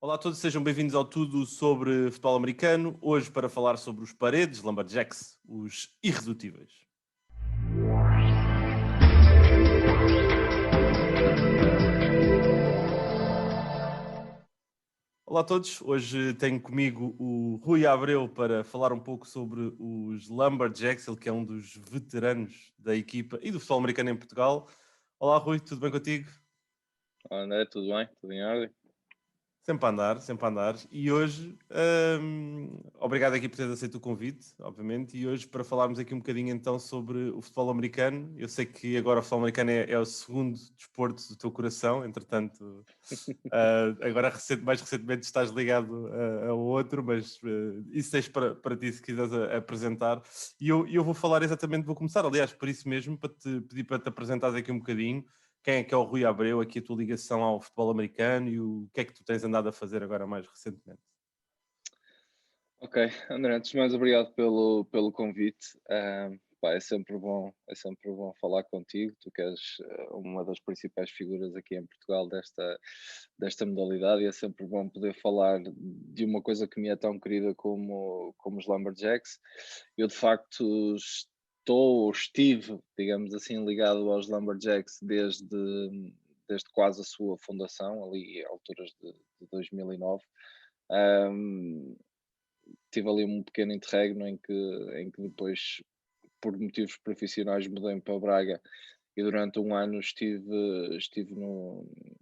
Olá a todos, sejam bem-vindos ao Tudo sobre Futebol Americano. Hoje para falar sobre os Paredes, Lumberjacks, os irredutíveis. Olá a todos, hoje tenho comigo o Rui Abreu para falar um pouco sobre os Lumberjacks, ele que é um dos veteranos da equipa e do futebol americano em Portugal. Olá Rui, tudo bem contigo? Olá, André, tudo bem? Tudo em ordem? Sempre a andar, sempre a andar. E hoje, obrigado aqui por teres aceito o convite, obviamente. E hoje, para falarmos aqui um bocadinho então sobre o futebol americano. Eu sei que agora o futebol americano é o segundo desporto do teu coração, entretanto, agora mais recentemente estás ligado a outro, mas isso tens para ti se quiseres apresentar. E eu vou falar exatamente, vou começar, aliás, por isso mesmo, para te pedir para te apresentares aqui um bocadinho quem é que é o Rui Abreu, aqui a tua ligação ao futebol americano e o que é que tu tens andado a fazer agora mais recentemente? Ok, André, antes de mais, obrigado pelo convite. Pá, é sempre bom falar contigo. Tu que és uma das principais figuras aqui em Portugal desta modalidade, e é sempre bom poder falar de uma coisa que me é tão querida como os Lumberjacks. Eu, de facto, estive, digamos assim, ligado aos Lumberjacks desde quase a sua fundação, ali a alturas de 2009. Um, Tive ali um pequeno interregno em que depois, por motivos profissionais, mudei para Braga e durante um ano estive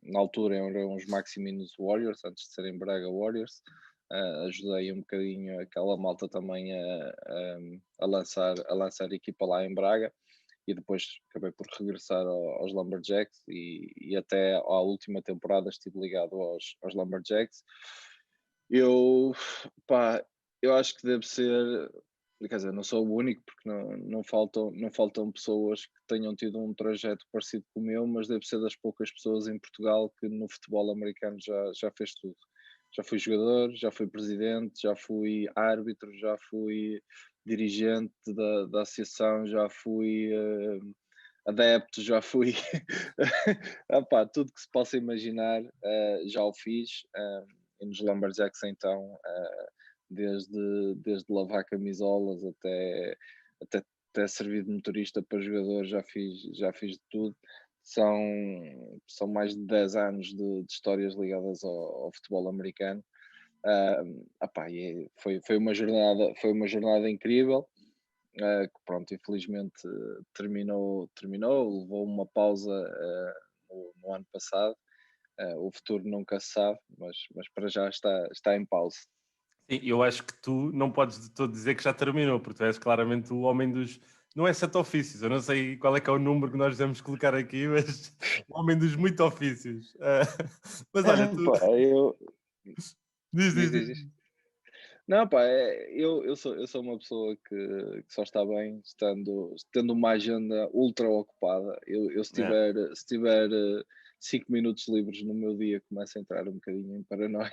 na altura eram os Maximinus Warriors, antes de serem Braga Warriors. Ajudei um bocadinho aquela malta também a lançar a equipa lá em Braga e depois acabei por regressar aos Lumberjacks e até à última temporada estive ligado aos Lumberjacks. Eu, pá, eu acho que deve ser, quer dizer, não sou o único, porque não faltam pessoas que tenham tido um trajeto parecido com o meu, mas deve ser das poucas pessoas em Portugal que no futebol americano já fez tudo. Já fui jogador, já fui presidente, já fui árbitro, já fui dirigente da associação, já fui adepto, já fui. Tudo que se possa imaginar, já o fiz. E nos Lumberjacks, então, desde lavar camisolas até, até servir de motorista para jogadores, já fiz de tudo. São mais de 10 anos de histórias ligadas ao futebol americano. Foi uma jornada incrível, que pronto, infelizmente terminou, levou uma pausa no ano passado. O futuro nunca se sabe, mas para já está em pausa. Sim, eu acho que tu não podes de todo dizer que já terminou, porque tu és claramente o homem dos. Não é sete ofícios, eu não sei qual é que é o número que nós devemos colocar aqui, mas o homem dos muito ofícios. Mas olha, tu. Pá, Diz, diz, diz, diz, diz. diz. Não, pá, eu sou uma pessoa que só está bem tendo uma agenda ultra ocupada. Eu É, se tiver 5 minutos livres no meu dia, começo a entrar um bocadinho em paranoia.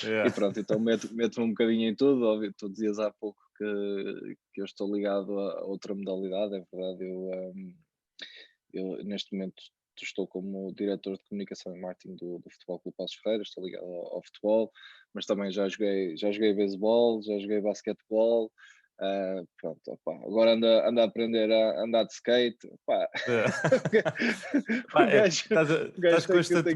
é. E pronto, então meto-me um bocadinho em tudo. Óbvio, tu dizias há pouco que eu estou ligado a outra modalidade, é verdade. Eu neste momento estou como diretor de comunicação e marketing do Futebol Clube Paços Ferreira, estou ligado ao futebol, mas também já joguei beisebol, já joguei basquetebol. Pronto, opá, agora anda a aprender a andar de skate. Opá. É. Pá, um gajo, um gajo estás tem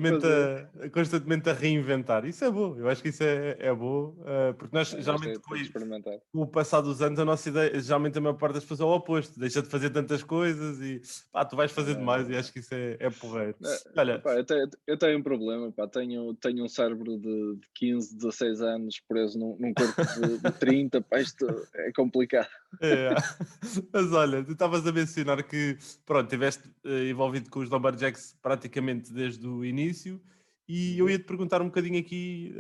que constantemente fazer. a reinventar. Isso é bom, eu acho que isso é bom, porque nós Um gajo geralmente tem que experimentar. com o passar dos anos a nossa ideia, geralmente a maior parte das pessoas é o oposto, deixa de fazer tantas coisas e pá, tu vais fazer demais e Eh, acho que isso é porreiro. Olha, Epá, eu tenho um problema, pá, tenho um cérebro de 15, 16 anos preso num corpo de 30, pá, isto é complicado. é, mas olha, tu estavas a mencionar que pronto, estiveste envolvido com os Lumberjacks praticamente desde o início e eu Uhum. ia-te perguntar um bocadinho aqui,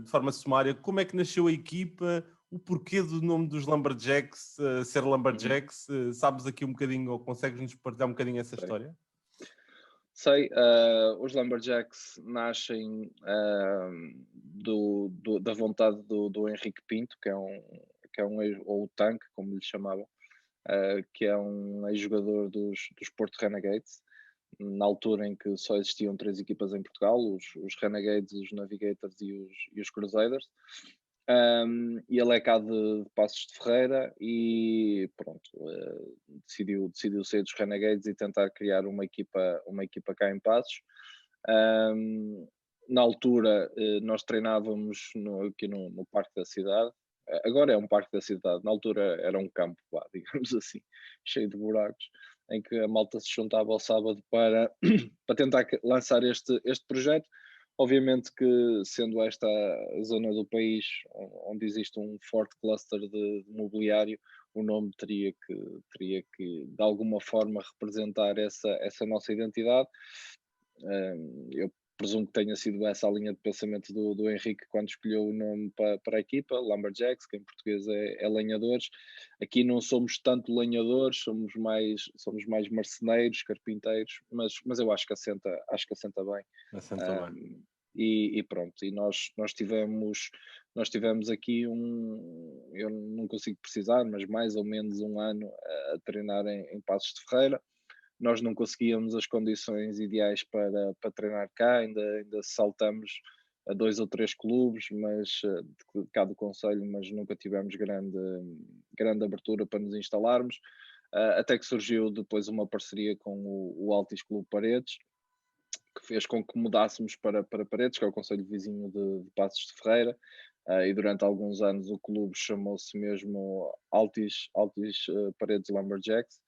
de forma sumária, como é que nasceu a equipa, o porquê do nome dos Lumberjacks ser Uhum. Lumberjacks, sabes aqui um bocadinho ou consegues-nos partilhar um bocadinho essa Sei. história? Sei, os Lumberjacks nascem da vontade do Henrique Pinto, que é um ou o Tanque, como lhe chamavam, que é um ex-jogador dos Porto Renegades. na altura em que só existiam 3 equipas em Portugal, os Renegades, os Navigators e os Crusaders. E ele é cá de Passos de Ferreira e pronto, decidiu sair dos Renegades e tentar criar uma equipa cá em Passos. Na altura nós treinávamos aqui no Parque da Cidade. Agora é um parque da cidade, na altura era um campo, digamos assim, cheio de buracos, em que a malta se juntava ao sábado para tentar lançar este projeto. Obviamente que, sendo esta a zona do país onde existe um forte cluster de mobiliário, o nome teria que de alguma forma representar essa nossa identidade. Eu presumo que tenha sido essa a linha de pensamento do Henrique quando escolheu o nome para a equipa, Lumberjacks, que em português é lenhadores. Aqui não somos tanto lenhadores, somos mais marceneiros, carpinteiros, mas eu acho que assenta bem. Assenta bem. E pronto, e nós tivemos aqui eu não consigo precisar, mas mais ou menos um ano a treinar em Passos de Ferreira. Nós não conseguíamos as condições ideais para treinar cá, ainda saltamos a 2 ou 3 clubes, mas de cá do concelho, mas nunca tivemos grande abertura para nos instalarmos, até que surgiu depois uma parceria com o Altis Clube Paredes, que fez com que mudássemos para Paredes, que é o concelho vizinho de Passos de Ferreira, e durante alguns anos o clube chamou-se mesmo Altis Paredes Lumberjacks.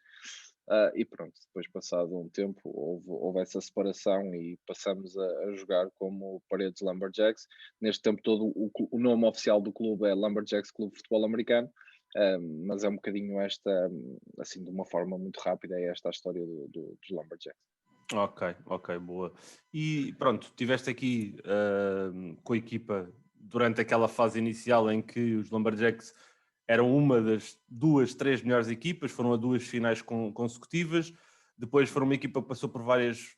E pronto, depois passado um tempo houve essa separação e passamos a jogar como Paredes Lumberjacks. Neste tempo todo o nome oficial do clube é Lumberjacks Clube de Futebol Americano, mas é um bocadinho esta, assim de uma forma muito rápida, é esta a história dos Lumberjacks. Ok, boa. E pronto, tiveste aqui com a equipa durante aquela fase inicial em que os Lumberjacks eram uma das 2, 3 melhores equipas, foram a 2 finais consecutivas, depois foram uma equipa que passou por várias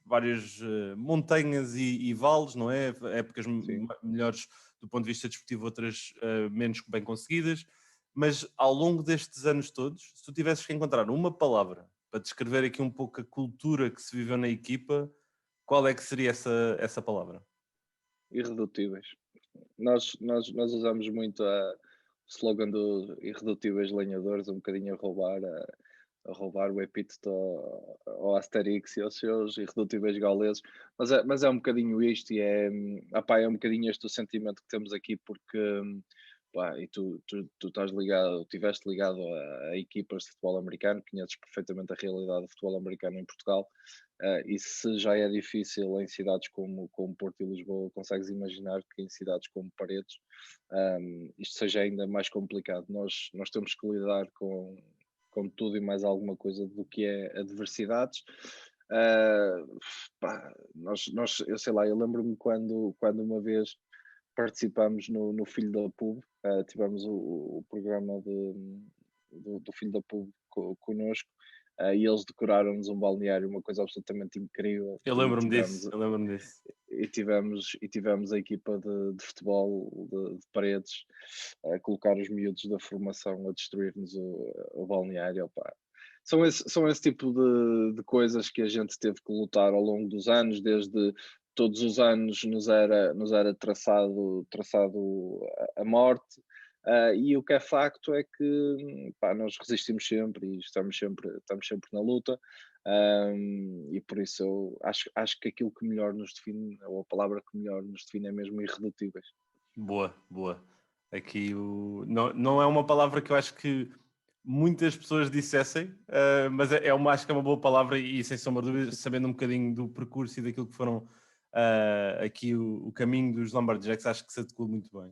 montanhas e vales, não é? Épocas melhores do ponto de vista desportivo, outras menos bem conseguidas, mas ao longo destes anos todos, se tu tivesses que encontrar uma palavra para descrever aqui um pouco a cultura que se viveu na equipa, qual é que seria essa palavra? Irredutíveis. Nós usamos muito o slogan do Irredutíveis Lenhadores, um bocadinho a roubar o epíteto ao Asterix e aos seus Irredutíveis Gauleses, mas é um bocadinho isto e é um bocadinho este o sentimento que temos aqui, porque e tu estás ligado, estiveste ligado a equipas de futebol americano, conheces perfeitamente a realidade do futebol americano em Portugal, e se já é difícil em cidades como Porto e Lisboa, consegues imaginar que em cidades como Paredes isto seja ainda mais complicado. Nós temos que lidar com tudo e mais alguma coisa do que é adversidades. Eu sei lá, eu lembro-me quando uma vez participamos no Filho da Pub, tivemos o programa do Filho da Pub connosco, e eles decoraram-nos um balneário, uma coisa absolutamente incrível. Eu lembro-me disso. E tivemos a equipa de futebol de Paredes a colocar os miúdos da formação a destruir-nos o balneário. Opa. São esse tipo de coisas que a gente teve que lutar ao longo dos anos, desde todos os anos nos era traçado a morte, e o que é facto é que nós resistimos sempre e estamos sempre na luta, e por isso eu acho que aquilo que melhor nos define, ou a palavra que melhor nos define, é mesmo irredutíveis. Boa. Aqui não é uma palavra que eu acho que muitas pessoas dissessem, mas acho que é uma boa palavra e sem sombra de dúvida, sabendo um bocadinho do percurso e daquilo que foram aqui o caminho dos Lumberjacks, acho que se adequou muito bem.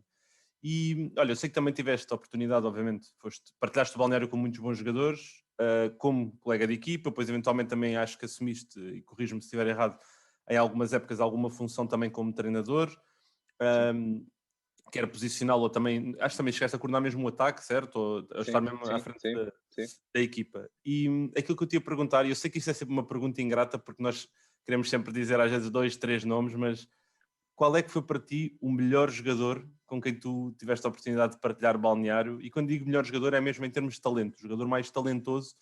E olha, eu sei que também tiveste a oportunidade, obviamente, partilhaste o balneário com muitos bons jogadores, como colega de equipa, depois eventualmente também acho que assumiste, e corrijo-me se estiver errado, em algumas épocas alguma função também como treinador, quer posicional ou também, acho que também chegaste a coordenar mesmo o ataque, certo? Ou a estar mesmo à frente da equipa. E aquilo que eu te ia perguntar, e eu sei que isso é sempre uma pergunta ingrata, porque nós queremos sempre dizer às vezes 2, 3 nomes, mas qual é que foi para ti o melhor jogador com quem tu tiveste a oportunidade de partilhar balneário? E quando digo melhor jogador é mesmo em termos de talento, o jogador mais talentoso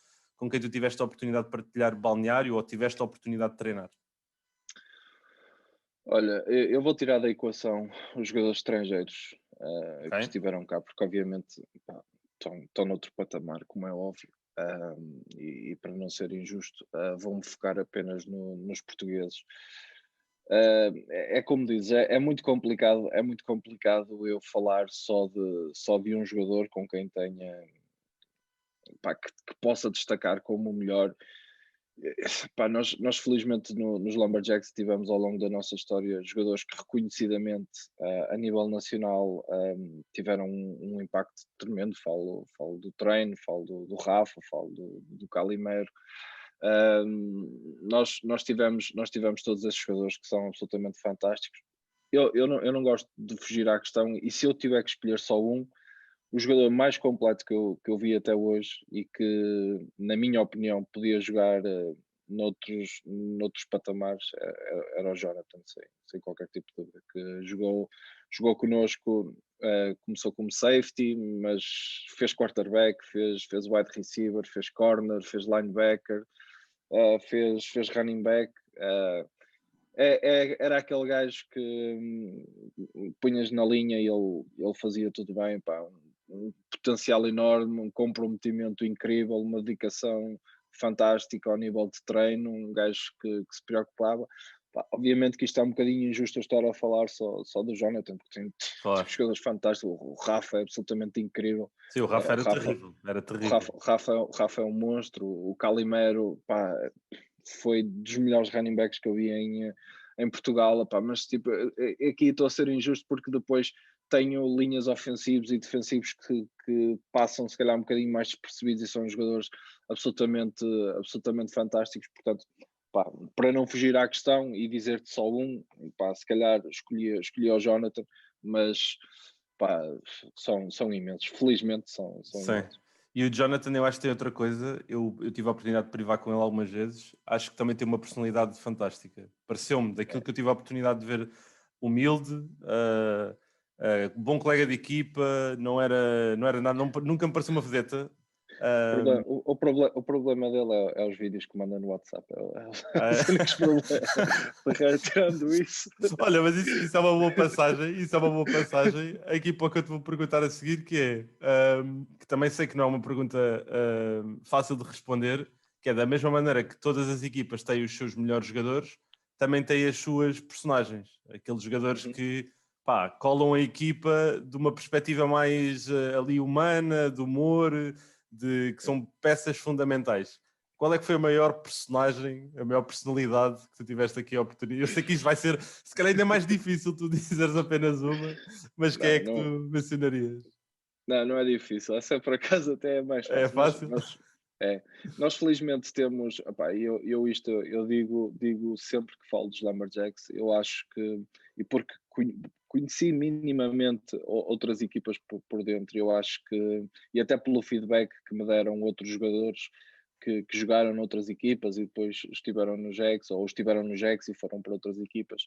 com quem tu tiveste a oportunidade de partilhar balneário ou tiveste a oportunidade de treinar? Olha, eu vou tirar da equação os jogadores estrangeiros que Ok? estiveram cá, porque obviamente pá, estão noutro patamar, como é óbvio, e para não ser injusto, vou-me focar apenas nos portugueses. É como dizes, é muito complicado eu falar só de um jogador com quem tenha, pá, que possa destacar como o melhor. Pá, nós felizmente nos Lumberjacks tivemos ao longo da nossa história jogadores que reconhecidamente a nível nacional tiveram um impacto tremendo. Falo do treino, falo do Rafa, falo do Calimero. Nós tivemos todos esses jogadores que são absolutamente fantásticos. Eu não gosto de fugir à questão, e se eu tiver que escolher só um, o jogador mais completo que eu vi até hoje e que, na minha opinião, podia jogar noutros patamares, era o Jonathan, sem qualquer tipo de dúvida, que jogou connosco, começou como safety, mas fez quarterback, fez wide receiver, fez corner, fez linebacker, fez running back. Era aquele gajo que punhas na linha e ele fazia tudo bem, pá, um potencial enorme, um comprometimento incrível, uma dedicação fantástica ao nível de treino, um gajo que se preocupava. Pá, obviamente que isto é um bocadinho injusto eu estar a falar só do Jonathan, porque tem Claro. jogadores fantásticos. O Rafa é absolutamente incrível. Sim, o Rafa era Rafa, terrível. Era o terrível. Rafa é um monstro. O Calimero, pá, foi dos melhores running backs que eu vi em Portugal, opá, mas tipo, aqui estou a ser injusto porque depois tenho linhas ofensivos e defensivos que passam se calhar um bocadinho mais despercebidos e são jogadores absolutamente fantásticos. Portanto, pá, para não fugir à questão e dizer-te só um, pá, se calhar escolhi o Jonathan, mas pá, são imensos, felizmente são Sim. imensos. E o Jonathan, eu acho que tem outra coisa. Eu tive a oportunidade de privar com ele algumas vezes. Acho que também tem uma personalidade fantástica. Pareceu-me, daquilo que eu tive a oportunidade de ver, humilde, bom colega de equipa, não era nada, nunca me pareceu uma vedeta. O problema dele é os vídeos que manda no WhatsApp. Ah, Os únicos problemas. Tirando isso. Olha, mas isso é uma boa passagem. Isso é uma boa passagem. Aqui para o que eu te vou perguntar a seguir, que é que também sei que não é uma pergunta fácil de responder, que é da mesma maneira que todas as equipas têm os seus melhores jogadores, também têm as suas personagens, aqueles jogadores Uhum. que pá, colam a equipa de uma perspectiva mais ali humana, de humor, que são peças fundamentais. Qual é que foi a maior personagem, a maior personalidade que tu tiveste aqui a oportunidade? Eu sei que isto vai ser, se calhar ainda mais difícil tu dizeres apenas uma, mas quem é Não, que tu mencionarias? não é difícil. Essa por acaso até é mais É fácil. fácil? Nós felizmente temos. Opá, eu digo sempre que falo dos Lumberjacks, eu acho que. E porque conheci minimamente outras equipas por dentro, eu acho que. E até pelo feedback que me deram outros jogadores que jogaram noutras equipas e depois estiveram no Jacks, ou estiveram no Jacks e foram para outras equipas.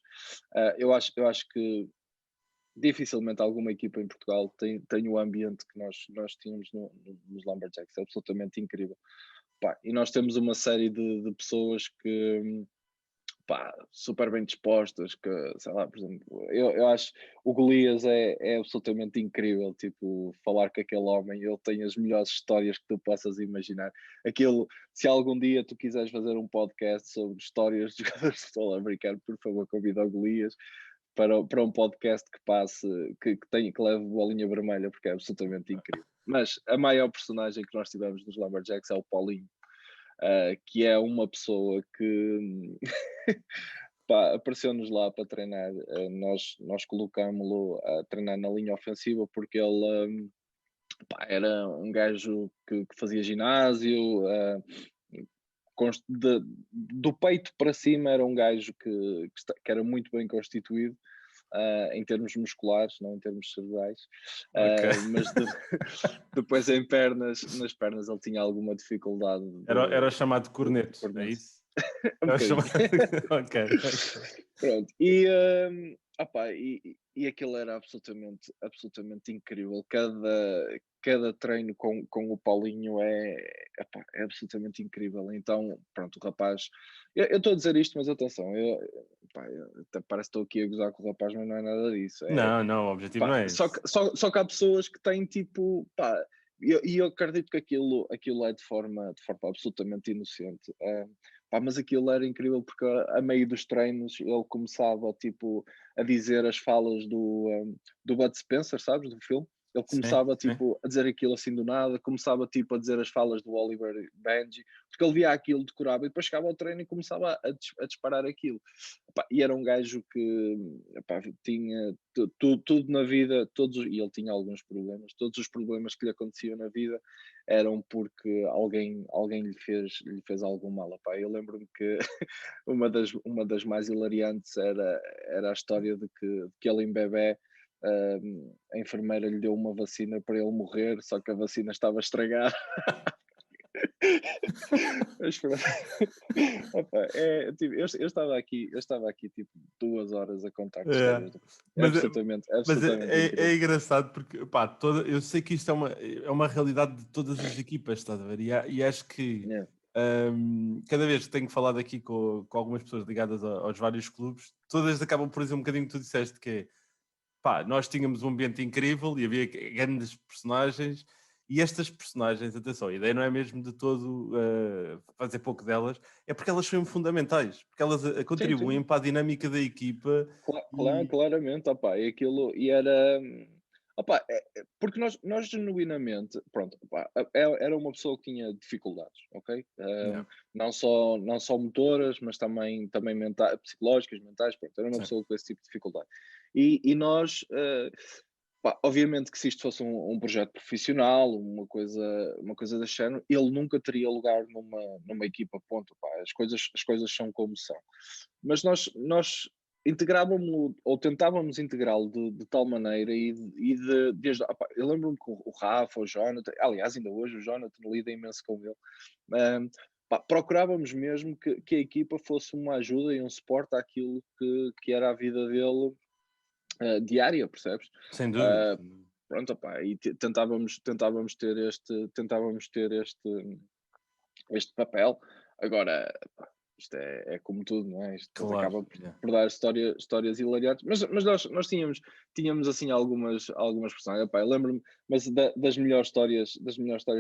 Eu acho que dificilmente alguma equipa em Portugal tem o ambiente que nós tínhamos nos Lumberjacks. É absolutamente incrível. Pá, e nós temos uma série de pessoas que, pá, super bem dispostas, que, sei lá, por exemplo, eu acho o Golias é absolutamente incrível, tipo, falar com aquele homem, ele tem as melhores histórias que tu possas imaginar. Aquilo, se algum dia tu quiseres fazer um podcast sobre histórias de jogadores de futebol americano, por favor, convida o Golias para um podcast que passe, que leve bolinha vermelha, porque é absolutamente incrível. Mas a maior personagem que nós tivemos nos Lumberjacks é o Paulinho, que é uma pessoa que pá, apareceu-nos lá para treinar. Nós colocámos-lo a treinar na linha ofensiva porque ele pá, era um gajo que fazia ginásio. Do peito para cima era um gajo que era muito bem constituído. Em termos musculares, não em termos cerebrais, Ok. mas depois nas pernas ele tinha alguma dificuldade Era o chamado de corneto, é coordenação. isso? Um É o bocadinho. chamado... Ok. Pronto, e E aquilo era absolutamente incrível. Cada treino com o Paulinho é absolutamente incrível. Então, pronto, o rapaz. Eu estou a dizer isto, mas atenção, até parece que estou aqui a gozar com o rapaz, mas não é nada disso. Não, não, o objetivo não Pá, é esse. só que há pessoas que têm tipo, pá, eu acredito que aquilo é de forma absolutamente inocente. Pá, mas aquilo era incrível porque a meio dos treinos ele começava tipo a dizer as falas do Bud Spencer, sabes, do filme? Ele Sim, começava sim. tipo a dizer aquilo assim do nada, começava tipo a dizer as falas do Oliver Benji, porque ele via aquilo, decorava e depois chegava ao treino e começava a disparar aquilo. Epá, e era um gajo que, epá, tinha tudo na vida, e ele tinha alguns problemas, todos os problemas que lhe aconteciam na vida eram porque alguém lhe fez algum mal. Epá, eu lembro-me que uma das mais hilariantes era a história de que ele em bebé, a enfermeira lhe deu uma vacina para ele morrer, só que a vacina estava estragada. Mas pronto. Opa, tipo, eu estava aqui tipo 2 horas a contar É. histórias. É Mas, absolutamente é incrível. engraçado porque pá, eu sei que isto é uma realidade de todas as equipas, estás a ver? E acho que Yeah. cada vez que tenho falado aqui com algumas pessoas ligadas aos vários clubes, todas acabam por dizer um bocadinho o que tu disseste, que é pá, nós tínhamos um ambiente incrível e havia grandes personagens. E estas personagens, atenção, a ideia não é mesmo de todo fazer pouco delas, é porque elas são fundamentais, porque elas Sim, sim. contribuem para a dinâmica da equipa e, Claramente, opá, e aquilo, e era, opá, porque nós genuinamente, pronto, opá, era uma pessoa que tinha dificuldades, ok? yeah, Não só motoras, mas também psicológicas, mentais, pronto, era uma sim, pessoa com esse tipo de dificuldade. E nós, pá, obviamente que se isto fosse um projeto profissional, uma coisa deste género, ele nunca teria lugar numa equipa, ponto, pá, as coisas são como são. Mas nós integrávamos ou tentávamos integrá-lo de tal maneira desde, eu lembro-me que o Rafa, o Jonathan, aliás, ainda hoje o Jonathan lida imenso com ele, pá, procurávamos mesmo que a equipa fosse uma ajuda e um suporte àquilo que era a vida dele, diária, percebes? sem dúvida. Ah, Pronto, opá, e tentávamos ter este papel. Agora, pá, isto é como tudo, não é? Isto depois Claro, acaba por, yeah. por dar histórias hilariantes. Mas nós tínhamos assim algumas personagens. Epá, eu lembro-me, mas das melhores histórias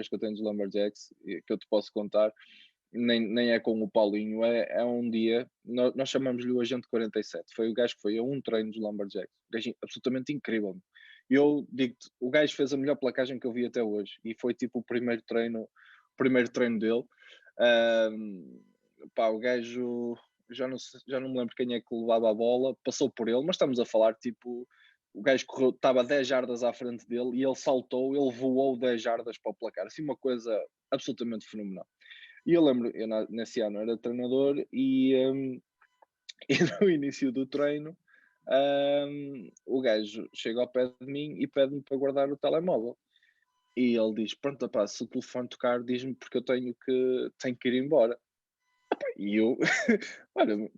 que eu tenho dos Lumberjacks, e que eu te posso contar, nem é com o Paulinho, é um dia, nós chamamos-lhe o Agente 47. Foi o gajo que foi a um treino dos Lumberjacks. Um gajo absolutamente incrível. Eu digo-te, o gajo fez a melhor placagem que eu vi até hoje e foi tipo o primeiro treino dele. Pá, o gajo, já não me lembro quem é que levava a bola, passou por ele, mas estamos a falar tipo, o gajo correu, estava 10 jardas à frente dele e ele saltou, ele voou 10 jardas para o placar, assim uma coisa absolutamente fenomenal. E eu lembro, nesse ano era treinador e no início do treino, o gajo chega ao pé de mim e pede-me para guardar o telemóvel. E ele diz: Pronto, rapaz, se o telefone tocar, diz-me porque eu tenho que ir embora. E eu, olha,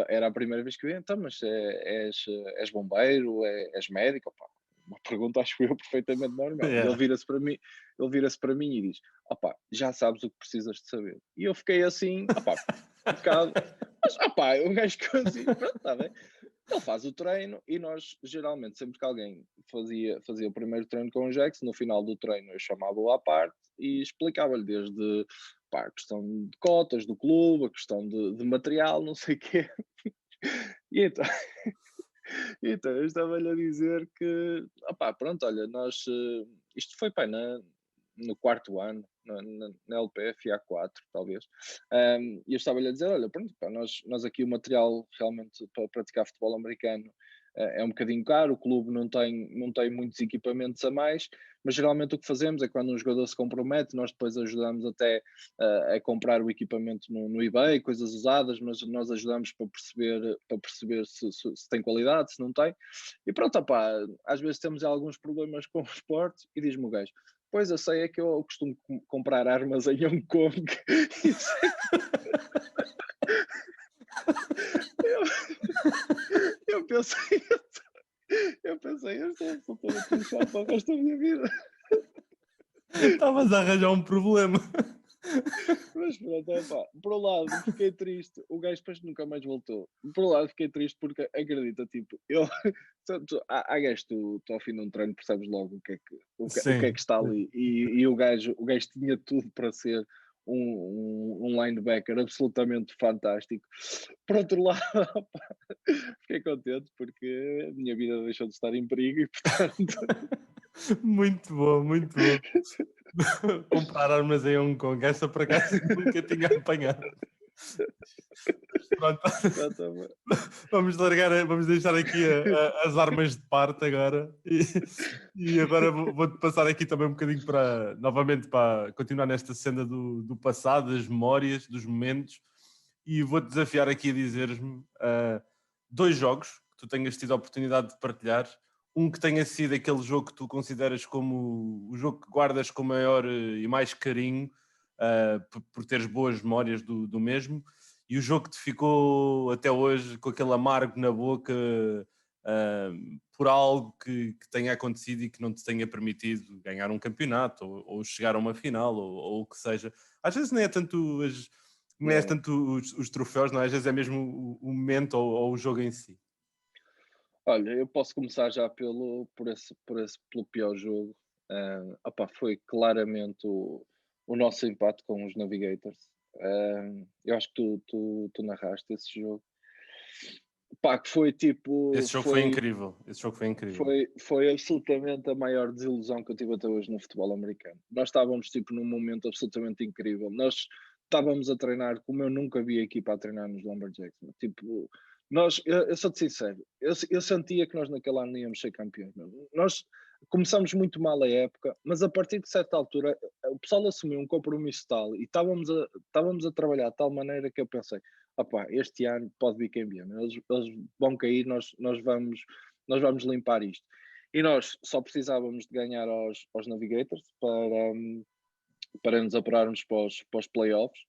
era a primeira vez que eu ia, então, mas és bombeiro, és médico? Opa, uma pergunta, acho eu, perfeitamente normal. E ele Yeah. vira-se para mim e diz: Opá, já sabes o que precisas de saber. E eu fiquei assim, opá, um bocado, mas opá, um gajo que eu assim, pronto, está bem. Ele faz o treino e nós, geralmente, sempre que alguém fazia o primeiro treino com o Jax, no final do treino eu chamava-o à parte e explicava-lhe desde, pá, a questão de cotas do clube, a questão de material, não sei o quê. E então eu estava-lhe a dizer que, opá, pronto, olha, isto foi, pá, no quarto ano, na LPF, há 4, talvez. E eu estava-lhe a dizer, olha, pronto, pá, nós aqui o material realmente para praticar futebol americano é um bocadinho caro, o clube não tem muitos equipamentos a mais, mas geralmente o que fazemos é quando um jogador se compromete, nós depois ajudamos até a comprar o equipamento no eBay, coisas usadas, mas nós ajudamos para perceber se tem qualidade, se não tem. E pronto, opá, às vezes temos alguns problemas com o esporte e diz-me o gajo, pois eu sei, é que eu costumo comprar armas em Hong Kong. Isso é que eu, eu pensei, eu estou absolutamente lixado para o resto da minha vida. Estavas a arranjar um problema. Mas pronto, opa, por um lado fiquei triste, o gajo depois nunca mais voltou. Por um lado fiquei triste porque acredita, tipo, eu, há gajos, tu ao fim de um treino percebes logo o que é Sim. que está ali. E o gajo tinha tudo para ser um linebacker absolutamente fantástico. Por outro lado, opa, fiquei contente porque a minha vida deixou de estar em perigo e portanto. Muito bom, muito bom. Comprar armas em Hong Kong, essa por acaso nunca tinha apanhado. Pronto. Exatamente. Vamos deixar aqui as armas de parte agora e agora vou-te passar aqui também um bocadinho para, novamente, para continuar nesta cena do passado, das memórias, dos momentos, e vou-te desafiar aqui a dizeres-me dois jogos que tu tenhas tido a oportunidade de partilhar, um que tenha sido aquele jogo que tu consideras como o jogo que guardas com maior e mais carinho, por teres boas memórias do mesmo, e o jogo que te ficou até hoje com aquele amargo na boca por algo que tenha acontecido e que não te tenha permitido ganhar um campeonato ou chegar a uma final ou o que seja. Às vezes nem é tanto, nem é Yeah. tanto os troféus, não é? Às vezes é mesmo o momento ou o jogo em si. Olha, eu posso começar já pelo pior jogo. Opá, foi claramente o nosso empate com os Navigators. Eu acho que tu narraste esse jogo. Pá, que foi tipo, Esse jogo foi incrível. Esse jogo foi incrível. foi absolutamente a maior desilusão que eu tive até hoje no futebol americano. Nós estávamos tipo num momento absolutamente incrível. Nós estávamos a treinar como eu nunca vi a equipa a treinar nos Lumberjacks. Tipo, eu sou-te sincero, eu sentia que nós naquele ano íamos ser campeões. Nós começamos muito mal a época, mas a partir de certa altura o pessoal assumiu um compromisso tal e estávamos a trabalhar de tal maneira que eu pensei, opá, este ano pode vir quem vier, eles vão cair, nós vamos limpar isto. E nós só precisávamos de ganhar aos Navigators para nos apurarmos para os playoffs.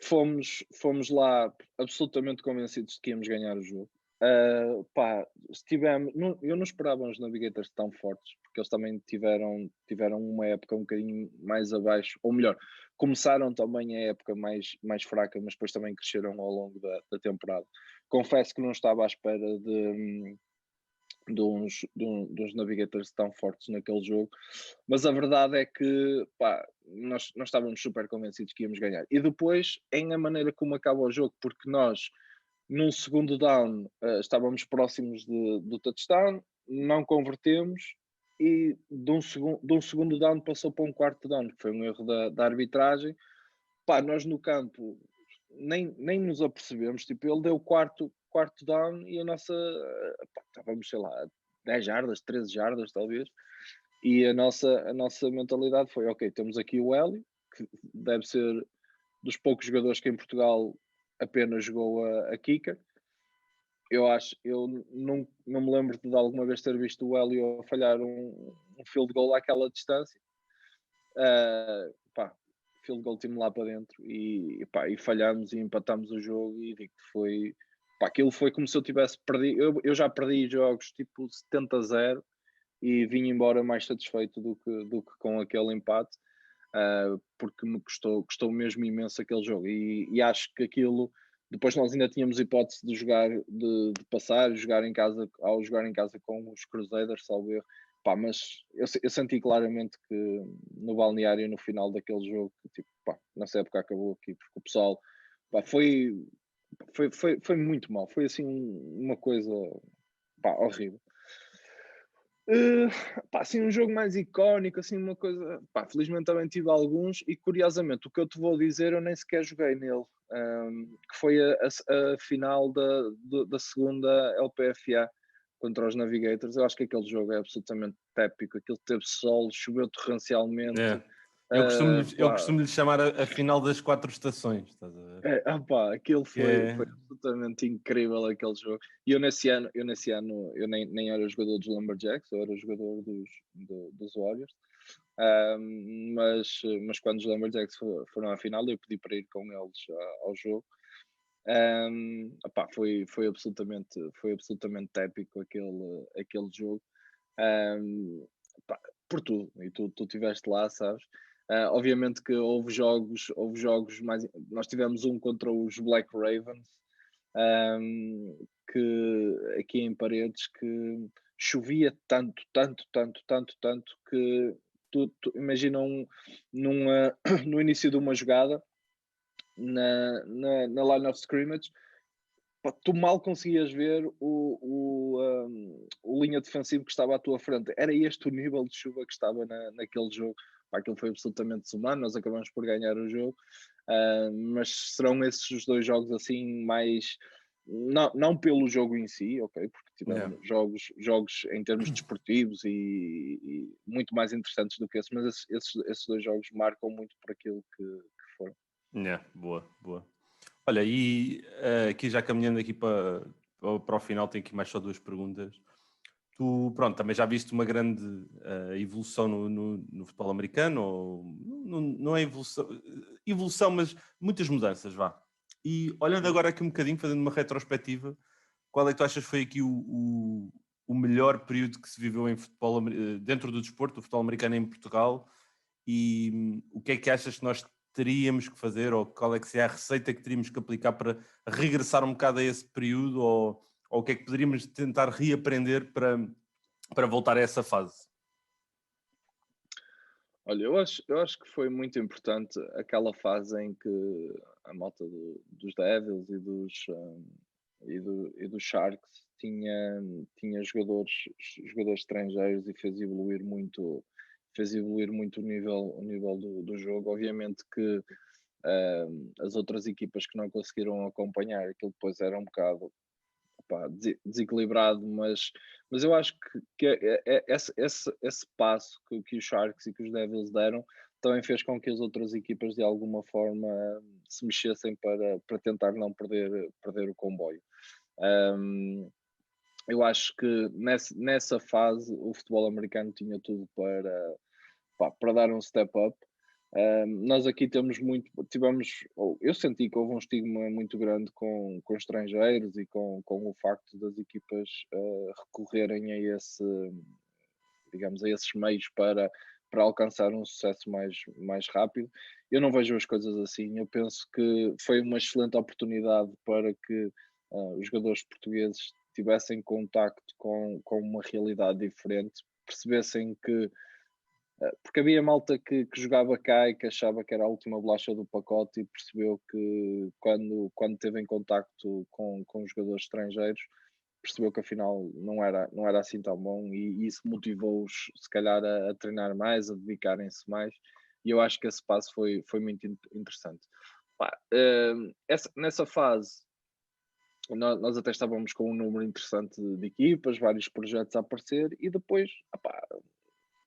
Fomos lá absolutamente convencidos de que íamos ganhar o jogo. Pá, eu não esperava os Navigators tão fortes, porque eles também tiveram uma época um bocadinho mais abaixo, ou melhor, começaram também a época mais fraca, mas depois também cresceram ao longo da temporada. Confesso que não estava à espera de uns Navigators tão fortes naquele jogo, mas a verdade é que pá, nós estávamos super convencidos que íamos ganhar. E depois, em a maneira como acaba o jogo, porque nós, num segundo down, estávamos próximos do touchdown, não convertemos, e de um segundo down passou para um quarto down, que foi um erro da arbitragem. Pá, nós no campo nem nos apercebemos, tipo, ele deu o quarto down e a nossa, pá, estávamos, sei lá, 10 jardas, 13 jardas talvez, e a nossa mentalidade foi, ok, temos aqui o Hélio, que deve ser dos poucos jogadores que em Portugal apenas jogou a kicker. Eu não me lembro de alguma vez ter visto o Hélio a falhar um field goal àquela distância. Pá, field goal time lá para dentro e falhámos e empatámos o jogo e digo que foi, pá, aquilo foi como se eu tivesse perdido, eu já perdi jogos tipo 70-0 e vim embora mais satisfeito do que com aquele empate, porque me custou mesmo imenso aquele jogo e acho que aquilo, depois nós ainda tínhamos hipótese de jogar, de passar, jogar em casa, ao jogar em casa com os Crusaders, salvo erro. Pá, mas eu senti claramente que no balneário, no final daquele jogo, tipo, pá, nessa época acabou aqui, porque o pessoal, pá, foi muito mal, foi assim uma coisa, pá, horrível. Pá, assim, um jogo mais icónico, assim, uma coisa. Pá, felizmente também tive alguns, e curiosamente, o que eu te vou dizer, eu nem sequer joguei nele, que foi a final da segunda LPFA contra os Navigators. Eu acho que aquele jogo é absolutamente épico. Aquilo teve sol, choveu torrencialmente. É. Eu Pá, costumo lhe chamar a final das quatro estações, estás a ver? aquilo Que foi absolutamente incrível aquele jogo. E eu nesse ano eu nem era jogador dos Lumberjacks, eu era jogador dos Warriors. Mas quando os Lumberjacks foram à final, eu pedi para ir com eles ao jogo. Foi absolutamente épico aquele jogo. Um, pá, por tudo, e tu estiveste lá, sabes? Obviamente que houve jogos mais. Nós tivemos um contra os Black Ravens, que aqui em Paredes, que chovia tanto que tu imagina no início de uma jogada, na line of scrimmage, pá, tu mal conseguias ver o linha defensivo que estava à tua frente. Era este o nível de chuva que estava naquele jogo. Pá, aquilo foi absolutamente desumano, nós acabamos por ganhar o jogo, mas serão esses os dois jogos assim mais... Não pelo jogo em si, ok? Porque Yeah. tivemos jogos em termos desportivos e muito mais interessantes do que esses, mas esses dois jogos marcam muito por aquilo que foram. Yeah, boa. Olha, e aqui já caminhando aqui para o final, tenho aqui mais só 2 perguntas. Tu, pronto, também já viste uma grande evolução no futebol americano, ou não é evolução, mas muitas mudanças, vá. E olhando agora aqui um bocadinho, fazendo uma retrospectiva, qual é que tu achas que foi aqui o melhor período que se viveu em futebol, dentro do desporto, do futebol americano em Portugal? E o que é que achas que nós teríamos que fazer, ou qual é que seria a receita que teríamos que aplicar para regressar um bocado a esse período, ou o que é que poderíamos tentar reaprender para voltar a essa fase? Olha, eu acho que foi muito importante aquela fase em que a malta dos Devils e dos Sharks tinha jogadores estrangeiros e fez evoluir muito o nível do jogo. Obviamente que as outras equipas que não conseguiram acompanhar aquilo depois era um bocado, pá, desequilibrado, mas eu acho que esse passo que os Sharks e que os Devils deram também fez com que as outras equipas de alguma forma se mexessem para tentar não perder o comboio. Eu acho que nessa fase o futebol americano tinha tudo para dar um step up. Nós aqui eu senti que houve um estigma muito grande com estrangeiros e com o facto das equipas recorrerem digamos, a esses meios para alcançar um sucesso mais rápido. Eu não vejo as coisas assim. Eu penso que foi uma excelente oportunidade para que os jogadores portugueses tivessem contacto com uma realidade diferente, percebessem que porque havia malta que jogava cá e que achava que era a última bolacha do pacote e percebeu que quando teve em contacto com os jogadores estrangeiros, percebeu que afinal não era assim tão bom e isso motivou-os se calhar a treinar mais, a dedicarem-se mais, e eu acho que esse passo foi muito interessante. Pá, nessa fase nós até estávamos com um número interessante de equipas, vários projetos a aparecer, e depois,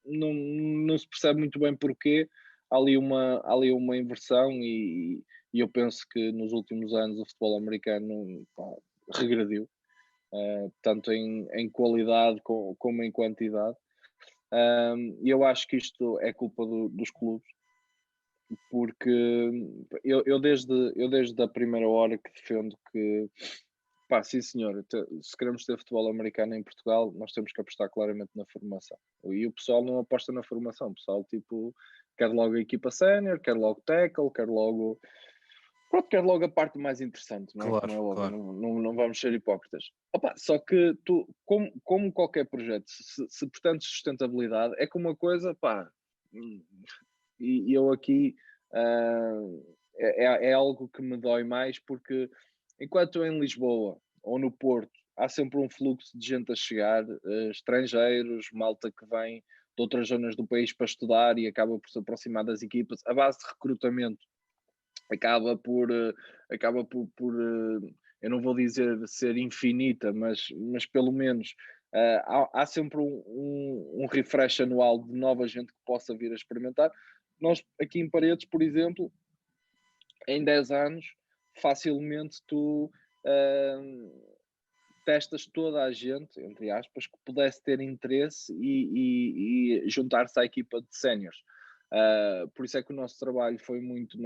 não se percebe muito bem porquê. Há ali uma inversão e eu penso que nos últimos anos o futebol americano, pá, regrediu, tanto em qualidade como em quantidade. E eu acho que isto é culpa dos clubes, porque eu desde a primeira hora que defendo que, pá, sim senhor, se queremos ter futebol americano em Portugal, nós temos que apostar claramente na formação. E o pessoal não aposta na formação, o pessoal tipo, quer logo a equipa sénior, quer logo tackle, quer logo a parte mais interessante, não é? Claro, Como é óbvio, claro. não vamos ser hipócritas. Opa, só que tu, como qualquer projeto, se pretendes sustentabilidade, é como uma coisa, pá, e eu aqui é algo que me dói mais, porque enquanto em Lisboa ou no Porto há sempre um fluxo de gente a chegar, estrangeiros, malta que vem de outras zonas do país para estudar e acaba por se aproximar das equipas, a base de recrutamento acaba por eu não vou dizer ser infinita, mas pelo menos há sempre um refresh anual de nova gente que possa vir a experimentar. Nós aqui em Paredes, por exemplo, em 10 anos, facilmente tu testas toda a gente, entre aspas, que pudesse ter interesse e juntar-se à equipa de séniores. Por isso é que o nosso trabalho foi muito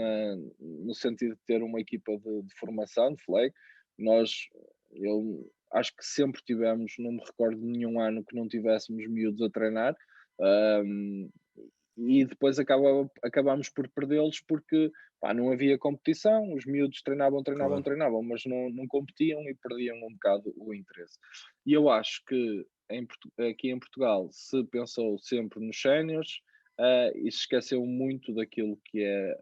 no sentido de ter uma equipa de formação, de flag. Eu acho que sempre tivemos, não me recordo de nenhum ano que não tivéssemos miúdos a treinar, um, e depois acabámos por perdê-los porque não havia competição, os miúdos treinavam, Claro. mas não competiam e perdiam um bocado o interesse. E eu acho que aqui em Portugal se pensou sempre nos séniores, e se esqueceu muito daquilo que é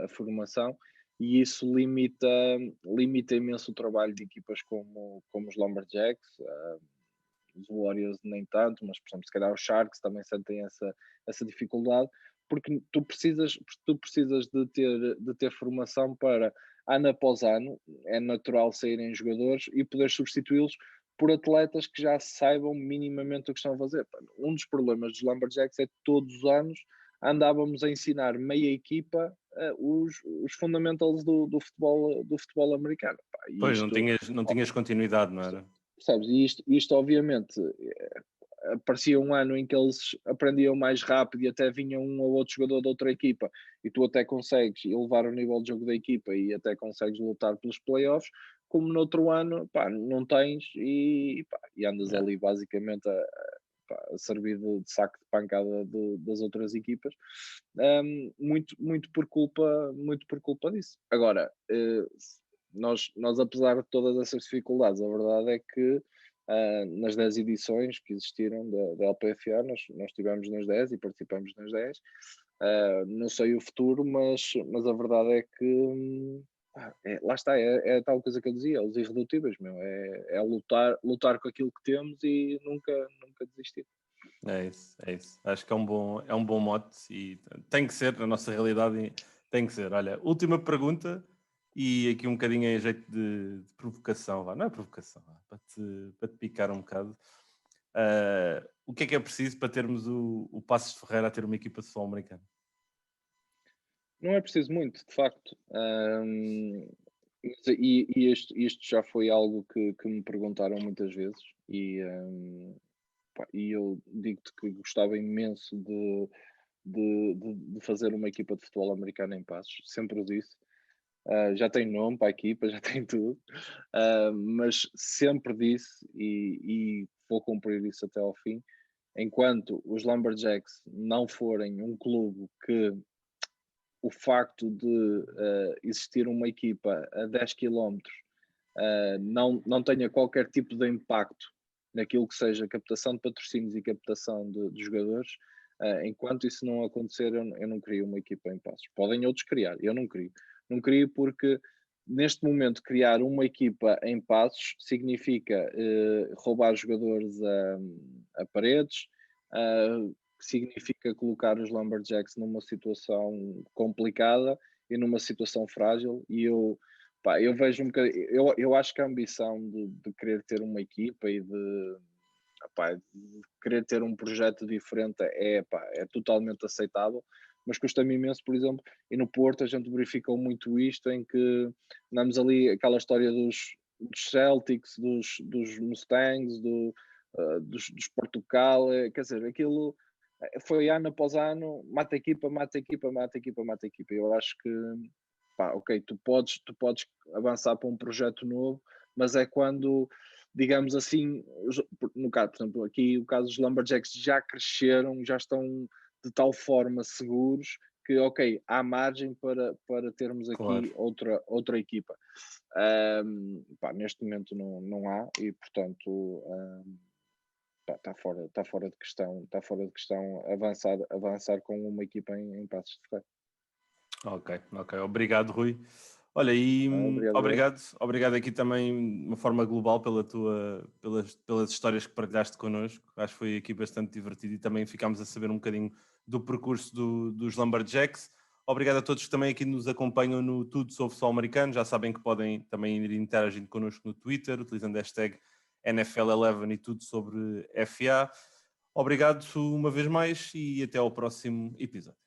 a formação, e isso limita imenso o trabalho de equipas como os Lumberjacks, os Warriors nem tanto, mas por exemplo, se calhar os Sharks também sentem essa dificuldade, porque tu precisas de ter formação para ano após ano, é natural saírem jogadores e poder substituí-los por atletas que já saibam minimamente o que estão a fazer. Um dos problemas dos Lumberjacks é que todos os anos andávamos a ensinar meia equipa os fundamentals do futebol americano. E Pois, isto, não tinhas continuidade, não era? percebes? E isto obviamente aparecia um ano em que eles aprendiam mais rápido e até vinha um ou outro jogador de outra equipa e tu até consegues elevar o nível de jogo da equipa e até consegues lutar pelos playoffs, como no outro ano, não tens e andas Yeah. ali basicamente a servir de saco de pancada das outras equipas, muito por culpa disso. Agora, nós apesar de todas essas dificuldades, a verdade é que nas 10 edições que existiram da LPFA, nós estivemos nas 10 e participamos nas 10. Não sei o futuro, mas a verdade é que lá está, é tal coisa que eu dizia, os irredutíveis, é lutar com aquilo que temos e nunca desistir. É isso. Acho que é um bom mote e tem que ser, na nossa realidade, tem que ser. Olha, última pergunta e aqui um bocadinho em jeito de provocação, vá. Não é provocação, vá, para te picar um bocado. O que é preciso para termos o Passos de Ferreira a ter uma equipa de futebol americano? Não é preciso muito, de facto. E isto já foi algo que me perguntaram muitas vezes e eu digo-te que gostava imenso de fazer uma equipa de futebol americano em Passos, sempre o disse. Já tem nome para a equipa, já tem tudo, mas sempre disse e vou cumprir isso até ao fim. Enquanto os Lumberjacks não forem um clube que o facto de existir uma equipa a 10 quilómetros não tenha qualquer tipo de impacto naquilo que seja captação de patrocínios e captação de jogadores, enquanto isso não acontecer, eu não crio uma equipa em Passos. Podem outros criar, eu não crio. Não crio porque neste momento criar uma equipa em Passos significa roubar jogadores a paredes, significa colocar os Lumberjacks numa situação complicada e numa situação frágil, e eu vejo um bocadinho, eu acho que a ambição de querer ter uma equipa e de querer ter um projeto diferente é totalmente aceitável, mas custa-me imenso, por exemplo, e no Porto a gente verificou muito isto, em que andamos ali aquela história dos Celtics, dos Mustangs, dos Portugal, quer dizer, aquilo foi ano após ano, mata equipa, mata equipa, mata equipa, mata equipa. Eu acho que, ok, tu podes avançar para um projeto novo, mas é quando, digamos assim, no caso, por exemplo, aqui o caso dos Lumberjacks já cresceram, já estão de tal forma seguros que, ok, há margem para termos aqui Claro. outra equipa. Neste momento não há e, portanto, está fora de questão avançar com uma equipa em Passos de Ferreira. Ok. Obrigado, Rui. Olha, e Obrigado. obrigado aqui também de uma forma global pelas histórias que partilhaste connosco. Acho que foi aqui bastante divertido e também ficámos a saber um bocadinho do percurso dos Lumberjacks. Obrigado a todos que também aqui nos acompanham no Tudo sobre Futebol Americano. Já sabem que podem também ir interagindo connosco no Twitter, utilizando a hashtag NFL11 e tudo sobre FA. Obrigado uma vez mais e até ao próximo episódio.